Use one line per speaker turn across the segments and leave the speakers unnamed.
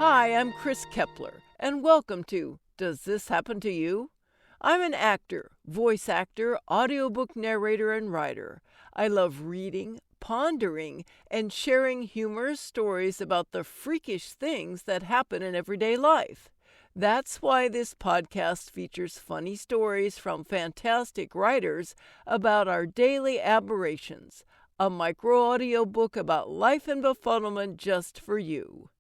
Hi, I'm Chris Kepler, and welcome to Does This Happen to You? I'm an actor, voice actor, audiobook narrator, and writer. I love reading, pondering, and sharing humorous stories about the freakish things that happen in everyday life. That's why this podcast features funny stories from fantastic writers about our daily aberrations, a micro-audio book about life and befuddlement just for you.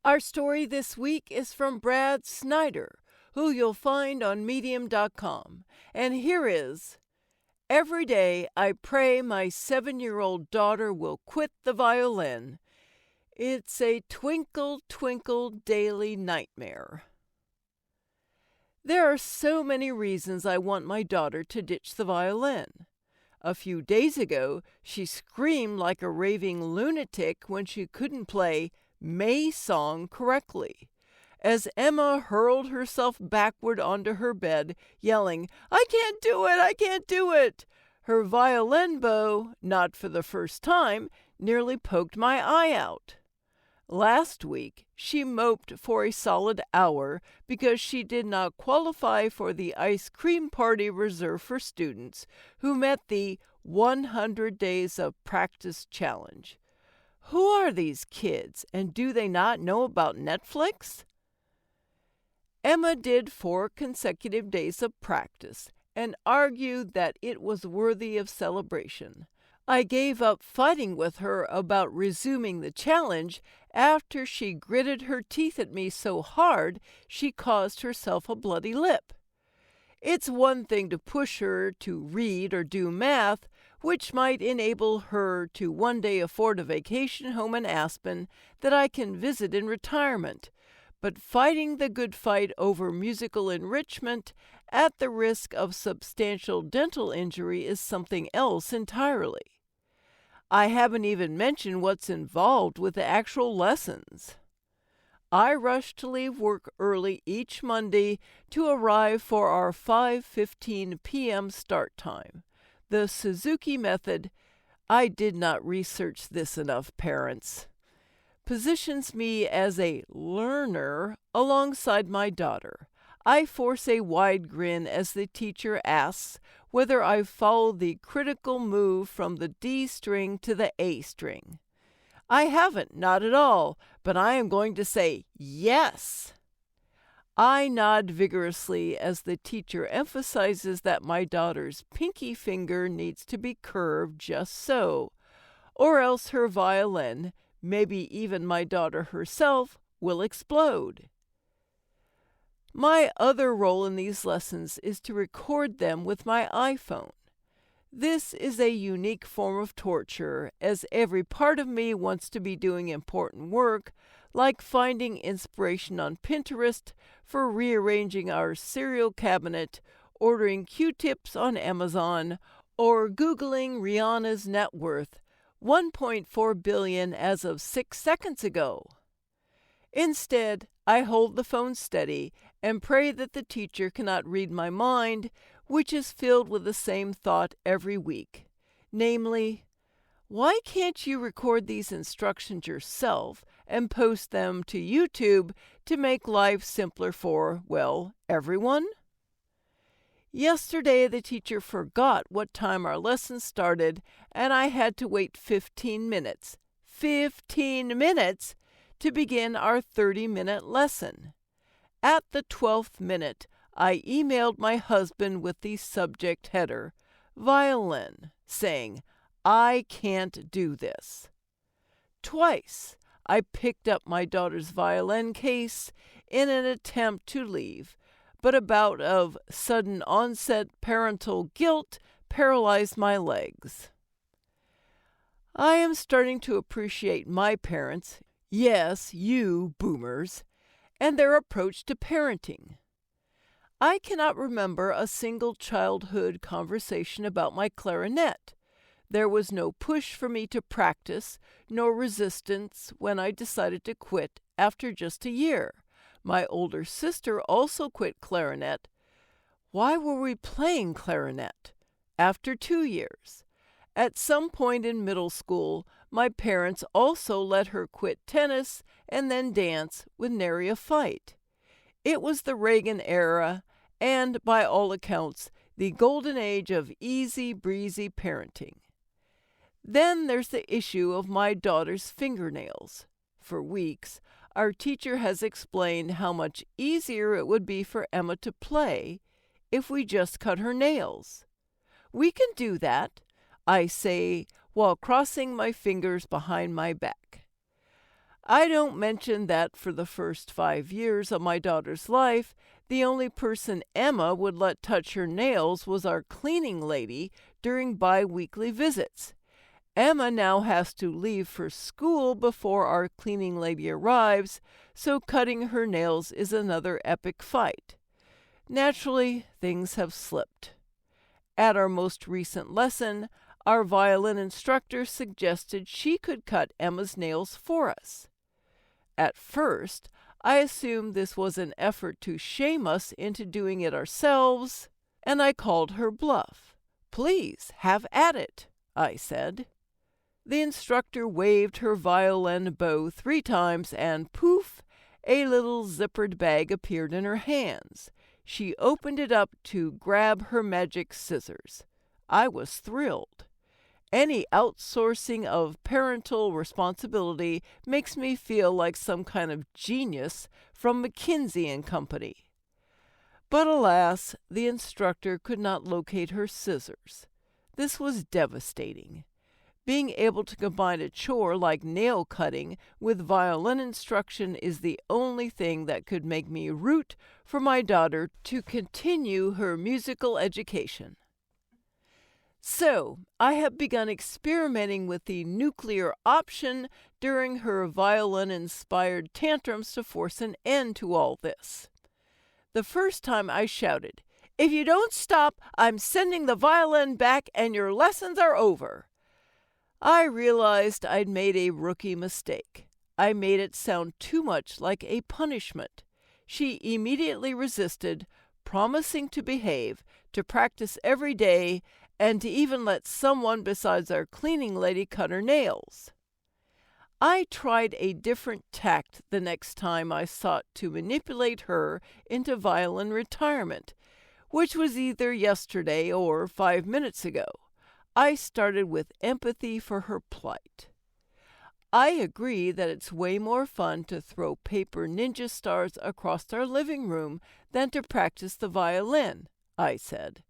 Our story this week is from Brad Snyder, who you'll find on Medium.com. And here is: Every day I pray my 7-year-old daughter will quit the violin. It's a twinkle, twinkle daily nightmare. There are so many reasons I want my daughter to ditch the violin. A few days ago, she screamed like a raving lunatic when she couldn't play May Song correctly, as Emma hurled herself backward onto her bed, yelling, "I can't do it! I can't do it!" Her violin bow, not for the first time, nearly poked my eye out. Last week, she moped for a solid hour because she did not qualify for the ice cream party reserved for students who met the 100 Days of Practice challenge. Who are these kids, and do they not know about Netflix? Emma did 4 consecutive days of practice and argued that it was worthy of celebration. I gave up fighting with her about resuming the challenge after she gritted her teeth at me so hard she caused herself a bloody lip. It's one thing to push her to read or do math, which might enable her to one day afford a vacation home in Aspen that I can visit in retirement. But fighting the good fight over musical enrichment at the risk of substantial dental injury is something else entirely. I haven't even mentioned what's involved with the actual lessons. I rush to leave work early each Monday to arrive for our 5:15 p.m. start time. The Suzuki method, I did not research this enough, parents, positions me as a learner alongside my daughter. I force a wide grin as the teacher asks whether I've followed the critical move from the D string to the A string. I haven't, not at all, but I am going to say yes. I nod vigorously as the teacher emphasizes that my daughter's pinky finger needs to be curved just so, or else her violin, maybe even my daughter herself, will explode. My other role in these lessons is to record them with my iPhone. This is a unique form of torture, as every part of me wants to be doing important work, like finding inspiration on Pinterest for rearranging our cereal cabinet, ordering Q-tips on Amazon, or Googling Rihanna's net worth, $1.4 billion as of 6 seconds ago. Instead, I hold the phone steady and pray that the teacher cannot read my mind, which is filled with the same thought every week, namely, why can't you record these instructions yourself and post them to YouTube to make life simpler for, well, everyone? Yesterday, the teacher forgot what time our lesson started, and I had to wait 15 minutes. 15 minutes! To begin our 30-minute lesson. At the 12th minute, I emailed my husband with the subject header, violin, saying, I can't do this. Twice, I picked up my daughter's violin case in an attempt to leave, but a bout of sudden onset parental guilt paralyzed my legs. I am starting to appreciate my parents, yes, you boomers, and their approach to parenting. I cannot remember a single childhood conversation about my clarinet. There was no push for me to practice, nor resistance when I decided to quit after just a year. My older sister also quit clarinet. Why were we playing clarinet? After 2 years. At some point in middle school, my parents also let her quit tennis and then dance with nary a fight. It was the Reagan era, and by all accounts, the golden age of easy breezy parenting. Then there's the issue of my daughter's fingernails. For weeks, our teacher has explained how much easier it would be for Emma to play if we just cut her nails. We can do that, I say while crossing my fingers behind my back. I don't mention that for the first 5 years of my daughter's life, the only person Emma would let touch her nails was our cleaning lady during bi-weekly visits. Emma now has to leave for school before our cleaning lady arrives, so cutting her nails is another epic fight. Naturally, things have slipped. At our most recent lesson, our violin instructor suggested she could cut Emma's nails for us. At first, I assumed this was an effort to shame us into doing it ourselves, and I called her bluff. "Please, have at it," I said. The instructor waved her violin bow 3 times and poof, a little zippered bag appeared in her hands. She opened it up to grab her magic scissors. I was thrilled. Any outsourcing of parental responsibility makes me feel like some kind of genius from McKinsey & Company. But alas, the instructor could not locate her scissors. This was devastating. Being able to combine a chore like nail cutting with violin instruction is the only thing that could make me root for my daughter to continue her musical education. So, I have begun experimenting with the nuclear option during her violin-inspired tantrums to force an end to all this. The first time I shouted, "If you don't stop, I'm sending the violin back and your lessons are over." I realized I'd made a rookie mistake. I made it sound too much like a punishment. She immediately resisted, promising to behave, to practice every day, and to even let someone besides our cleaning lady cut her nails. I tried a different tact the next time I sought to manipulate her into violin retirement, which was either yesterday or 5 minutes ago. I started with empathy for her plight. I agree that it's way more fun to throw paper ninja stars across our living room than to practice the violin, I said.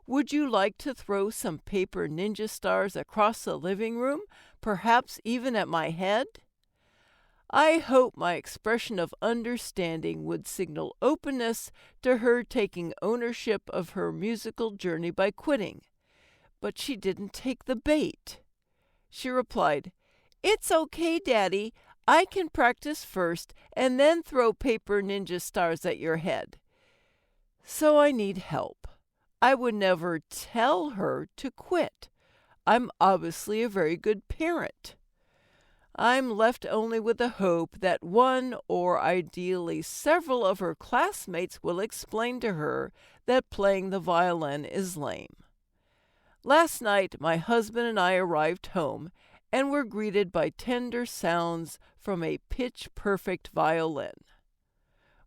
Would you like to throw some paper ninja stars across the living room, perhaps even at my head? I hope my expression of understanding would signal openness to her taking ownership of her musical journey by quitting. But she didn't take the bait. She replied, "It's okay, Daddy. I can practice first and then throw paper ninja stars at your head." So I need help. I would never tell her to quit. I'm obviously a very good parent. I'm left only with the hope that one or ideally several of her classmates will explain to her that playing the violin is lame. Last night, my husband and I arrived home and were greeted by tender sounds from a pitch-perfect violin.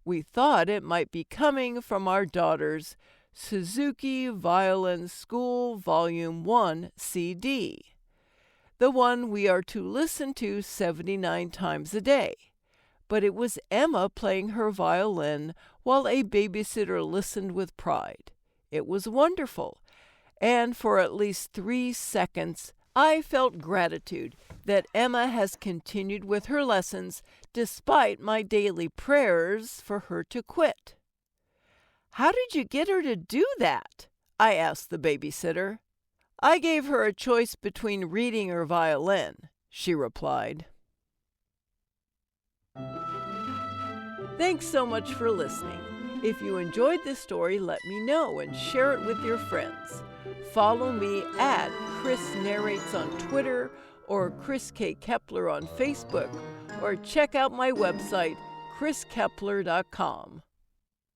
We thought it might be coming from our daughter's Suzuki Violin School Volume 1 CD, the one we are to listen to 79 times a day. But it was Emma playing her violin while a babysitter listened with pride. It was wonderful. And for at least 3 seconds, I felt gratitude that Emma has continued with her lessons despite my daily prayers for her to quit. "How did you get her to do that?" I asked the babysitter. "I gave her a choice between reading or violin," she replied. Thanks so much for listening. If you enjoyed this story, let me know and share it with your friends. Follow me at Chris Narrates on Twitter or Chris K. Kepler on Facebook, or check out my website, chriskepler.com.